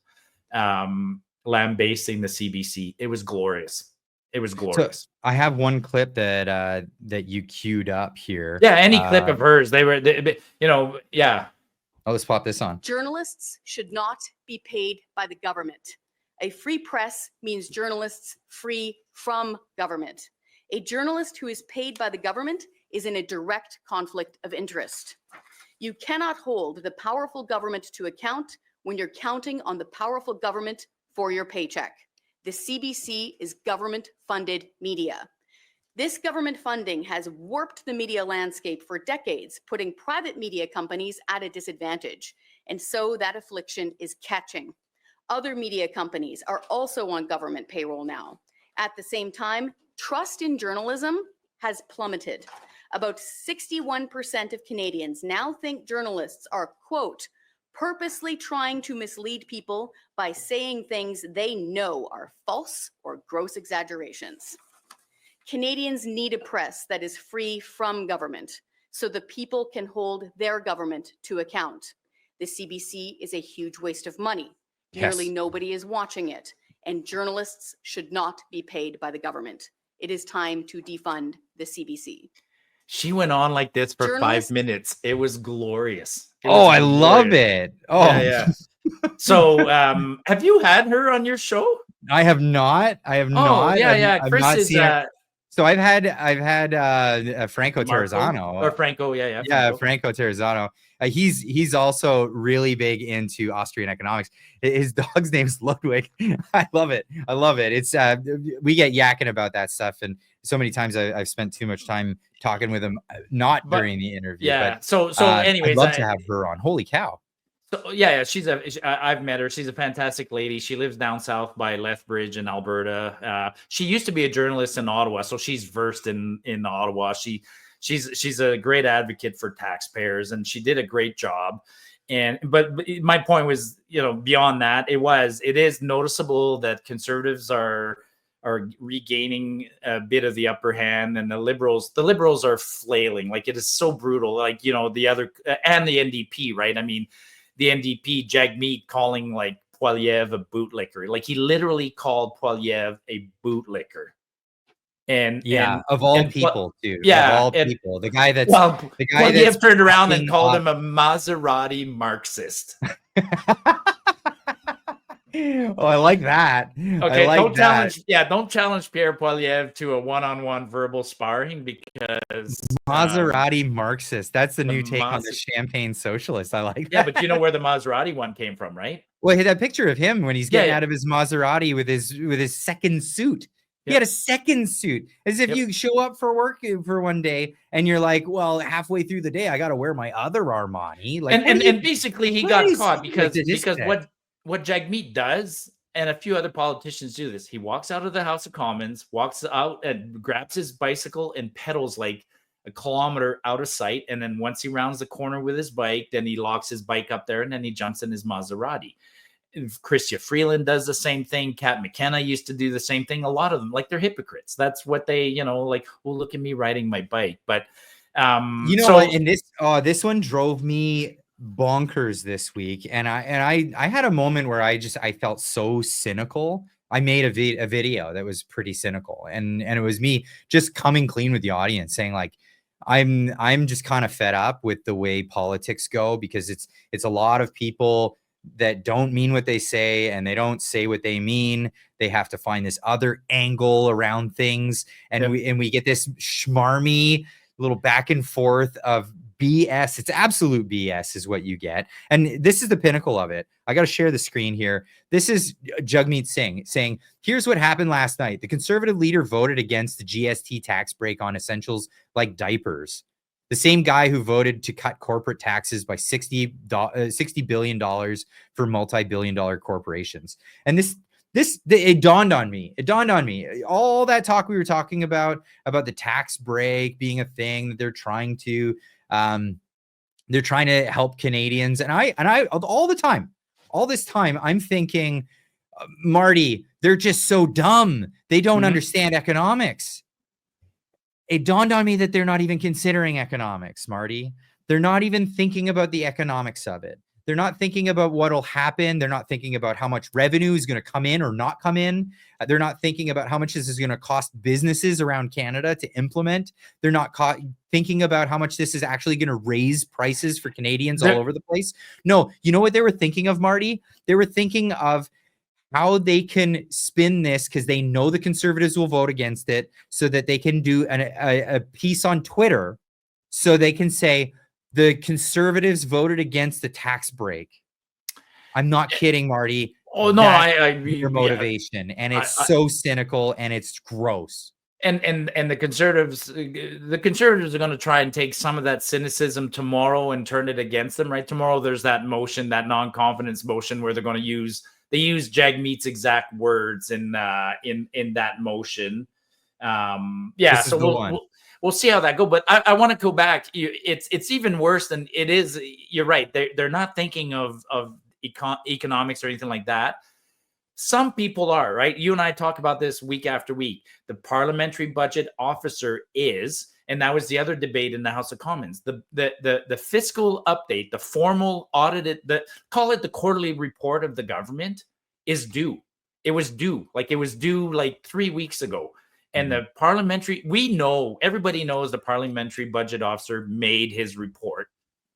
lambasting the CBC. It was glorious. It was glorious. So I have one clip that you queued up here. Yeah, any clip of hers. Yeah. Oh, let's pop this on. Journalists should not be paid by the government. A free press means journalists free from government. A journalist who is paid by the government is in a direct conflict of interest. You cannot hold the powerful government to account when you're counting on the powerful government for your paycheck. The CBC is government-funded media. This government funding has warped the media landscape for decades, putting private media companies at a disadvantage. And so that affliction is catching. Other media companies are also on government payroll now. At the same time, trust in journalism has plummeted. About 61% of Canadians now think journalists are, quote, purposely trying to mislead people by saying things they know are false or gross exaggerations. Canadians need a press that is free from government so the people can hold their government to account. The CBC is a huge waste of money. Nearly nobody is watching it, and journalists should not be paid by the government. It is time to defund the CBC. She went on like this for Journalists- 5 minutes. It was glorious. It Oh, was I love glorious. it. Oh, Yeah. So, have you had her on your show? I have not. I have not. Yeah, yeah. I've Chris not is seen it. So I've had Franco Marco Terrazzano. or Franco. Yeah. Yeah, Franco Terrazzano. He's also really big into Austrian economics. His dog's name's Ludwig. I love it. I love it. It's we get yakking about that stuff, and so many times I've spent too much time talking with him, not during the interview. Yeah. But, So anyways, I'd love to have her on. Holy cow. So yeah, I've met her. She's a fantastic lady. She lives down south by Lethbridge in Alberta. She used to be a journalist in Ottawa, so she's versed in Ottawa. She's a great advocate for taxpayers, and she did a great job. But my point was, beyond that, it is noticeable that conservatives are regaining a bit of the upper hand, and the liberals are flailing. Like, it is so brutal. Like, the other and the NDP, right? I mean, the NDP, Jagmeet calling like Poilievre a bootlicker. Like, he literally called Poilievre a bootlicker. And of all people, too. Yeah, of all people, the guy that's Poilievre turned around and called him a Maserati Marxist. Oh, I like that. Okay, I like don't challenge Pierre Poilievre to a one-on-one verbal sparring, because Maserati Marxist. That's the new take on the champagne socialist. I like that. Yeah, but you know where the Maserati one came from, right? Well, that picture of him when he's getting out of his Maserati with his second suit. He had a second suit, as if you show up for work for one day and you're like, well, halfway through the day, I got to wear my other Armani. Like, and basically he got caught because what Jagmeet does, and a few other politicians do this. He walks out of the House of Commons, walks out and grabs his bicycle and pedals like a kilometer out of sight. And then once he rounds the corner with his bike, then he locks his bike up there and then he jumps in his Maserati. Chrystia Freeland does the same thing. Kat McKenna used to do the same thing. A lot of them, like, they're hypocrites. That's what they, like, well, look at me riding my bike. But and this one drove me bonkers this week, and I had a moment where I felt so cynical. I made a video that was pretty cynical, and it was me just coming clean with the audience, saying, like, I'm just kind of fed up with the way politics go, because it's a lot of people that don't mean what they say, and they don't say what they mean. They have to find this other angle around things, and we get this schmarmy little back and forth of BS. It's absolute BS is what you get. And this is the pinnacle of it. I got to share the screen here. This is Jagmeet Singh saying, here's what happened last night. The conservative leader voted against the GST tax break on essentials like diapers. The same guy who voted to cut corporate taxes by $60 billion for multi-billion-dollar corporations. And it dawned on me. All that talk we were talking about the tax break being a thing that they're trying to help Canadians. And I all this time, I'm thinking, Marty, they're just so dumb. They don't understand economics. It dawned on me that they're not even considering economics, Marty. They're not even thinking about the economics of it. They're not thinking about what'll happen. They're not thinking about how much revenue is going to come in or not come in. They're not thinking about how much this is going to cost businesses around Canada to implement. They're not thinking about how much this is actually going to raise prices for Canadians all over the place. No, you know what they were thinking of, Marty? They were thinking of how they can spin this, because they know the Conservatives will vote against it, so that they can do a piece on Twitter, so they can say the Conservatives voted against the tax break. I'm not kidding, Marty. Oh no, your motivation, and it's so cynical and it's gross. And the conservatives are going to try and take some of that cynicism tomorrow and turn it against them. Right, tomorrow there's that motion, that non-confidence motion, where they're going to use Jagmeet's exact words in that motion. So we'll see how that goes. But I want to go back. It's even worse than it is. You're right. They're not thinking of economics or anything like that. Some people are, right? You and I talk about this week after week. The parliamentary budget officer is, and that was the other debate in the House of Commons. The fiscal update, the formal audited, call it the quarterly report of the government, is due. It was due like 3 weeks ago. And the parliamentary, everybody knows the parliamentary budget officer made his report.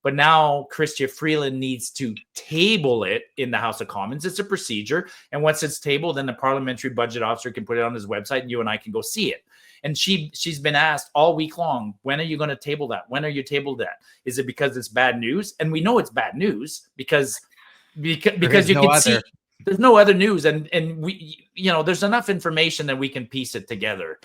But now Chrystia Freeland needs to table it in the House of Commons. It's a procedure. And once it's tabled, then the parliamentary budget officer can put it on his website and you and I can go see it. And she's been asked all week long, when are you going to table that? When are you table that? Is it because it's bad news? And we know it's bad news because you can see there's no other news. And we, there's enough information that we can piece it together.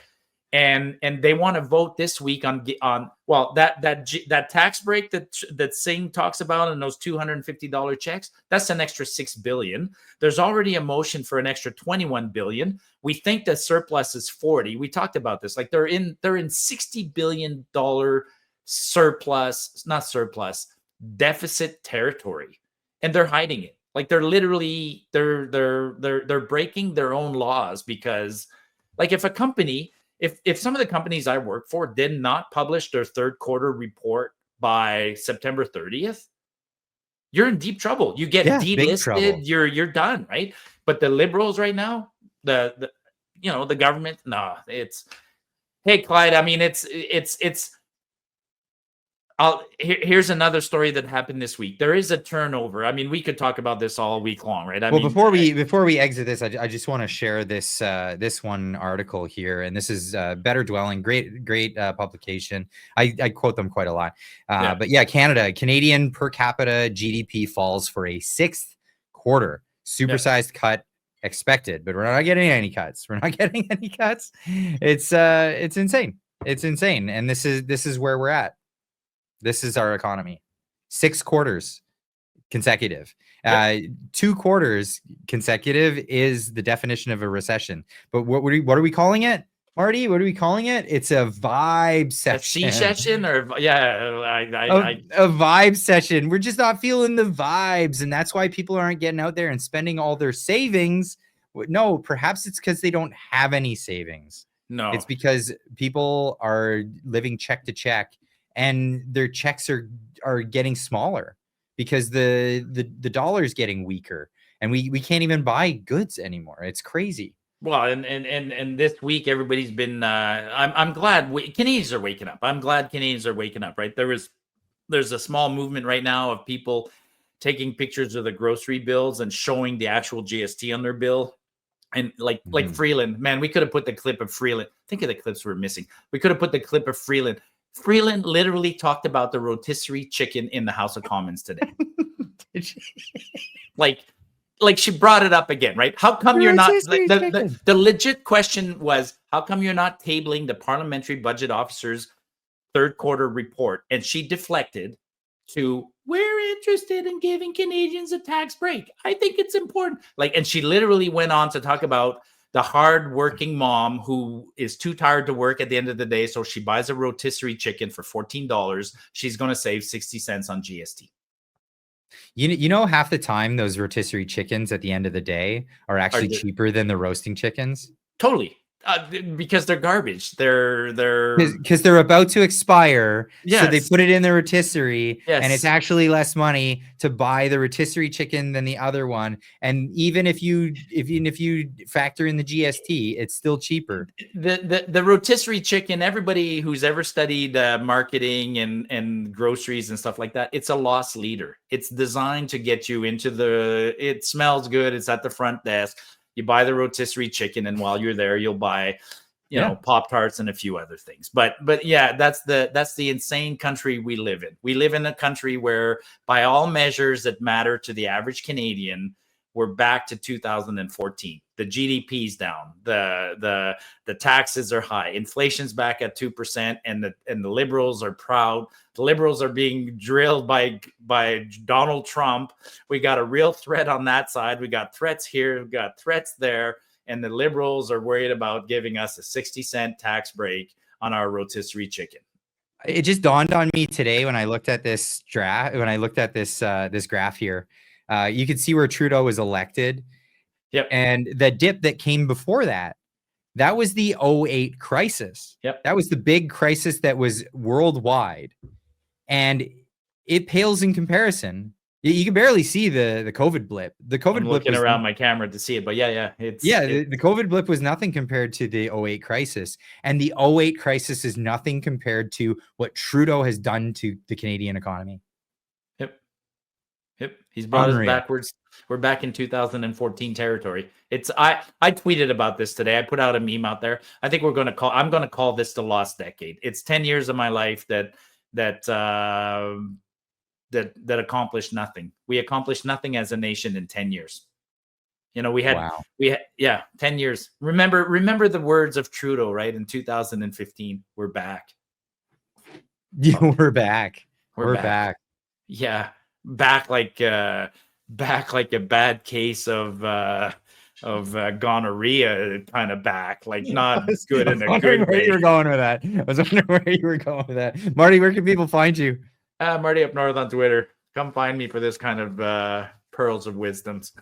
And they want to vote this week on that tax break that Singh talks about and those $250 checks. That's an extra $6 billion. There's already a motion for an extra $21 billion. We think the surplus is 40. We talked about this. Like they're in $60 billion deficit territory, and they're hiding it. Like they're literally they're breaking their own laws because, like, if a company. If some of the companies I work for did not publish their third quarter report by September 30th, you're in deep trouble. You get delisted. You're done, right? But the Liberals right now, the government, hey Clyde. I mean, here's another story that happened this week. There is a turnover. I mean, we could talk about this all week long, right? Before we exit this, I just want to share this one article here, and this is Better Dwelling, great publication. I quote them quite a lot. But yeah, Canadian per capita GDP falls for a sixth quarter. Supersized cut expected, but we're not getting any cuts. It's insane. It's insane, and this is where we're at. This is our economy. 6 quarters consecutive. 2 quarters consecutive is the definition of a recession. But what are we calling it, Marty? What are we calling it? It's a vibe session. A C-session or a vibe session. We're just not feeling the vibes, and that's why people aren't getting out there and spending all their savings. No, perhaps it's because they don't have any savings. No, it's because people are living check to check. And their checks are getting smaller because the dollar is getting weaker, and we can't even buy goods anymore. It's crazy. Well, and this week everybody's been. I'm glad Canadians are waking up. I'm glad Canadians are waking up. Right, there's a small movement right now of people taking pictures of the grocery bills and showing the actual GST on their bill. And like Freeland, man, we could have put the clip of Freeland. Think of the clips we're missing. We could have put the clip of Freeland. Freeland literally talked about the rotisserie chicken in the House of Commons today. like she brought it up again, right? How come you're not the legit question was, how come you're not tabling the parliamentary budget officer's third quarter report? And she deflected to, we're interested in giving Canadians a tax break. I think it's important. And she literally went on to talk about the hard-working mom who is too tired to work at the end of the day, so she buys a rotisserie chicken for $14. She's going to save 60 cents on GST. You know, half the time those rotisserie chickens at the end of the day are actually cheaper than the roasting chickens. Totally. Because they're garbage. They're because they're about to expire. Yes. So they put it in the rotisserie, yes. And it's actually less money to buy the rotisserie chicken than the other one. And even if you factor in the GST, it's still cheaper. The rotisserie chicken, everybody who's ever studied marketing and groceries and stuff like that, it's a loss leader. It's designed to get you into it smells good. It's at the front desk. You buy the rotisserie chicken, and while you're there, you'll buy, Pop-Tarts and a few other things. But yeah, that's the insane country we live in. We live in a country where, by all measures that matter to the average Canadian, we're back to 2014. The GDP's down. The taxes are high. Inflation's back at 2%, and the Liberals are proud. The Liberals are being drilled by Donald Trump. We got a real threat on that side. We got threats here. We got threats there. And the Liberals are worried about giving us a 60-cent tax break our rotisserie chicken. It just dawned on me today when I looked at this this graph here. You could see where Trudeau was elected. Yep. And the dip that came before that was the 08 crisis. Yep. That was the big crisis that was worldwide. And it pales in comparison. You can barely see the COVID blip. The COVID I'm blip looking was around my camera to see it, but the the COVID blip was nothing compared to the 08 crisis. And the 08 crisis is nothing compared to what Trudeau has done to the Canadian economy. Yep. He's brought Unreal. us backwards. We're back in 2014 territory. I tweeted about this today. I put out a meme out there. I think I'm going to call this the lost decade. It's 10 years of my life that accomplished nothing. We accomplished nothing as a nation in 10 years. You know, we had 10 years. Remember the words of Trudeau, right? In 2015, we're back. Yeah, we're back. We're back. Yeah. Back like a bad case of gonorrhea, kind of back, like not good in a good way. You were going with that. I was wondering where you were going with that. Marty, where can people find you? Marty up north on Twitter. Come find me for this kind of pearls of wisdoms.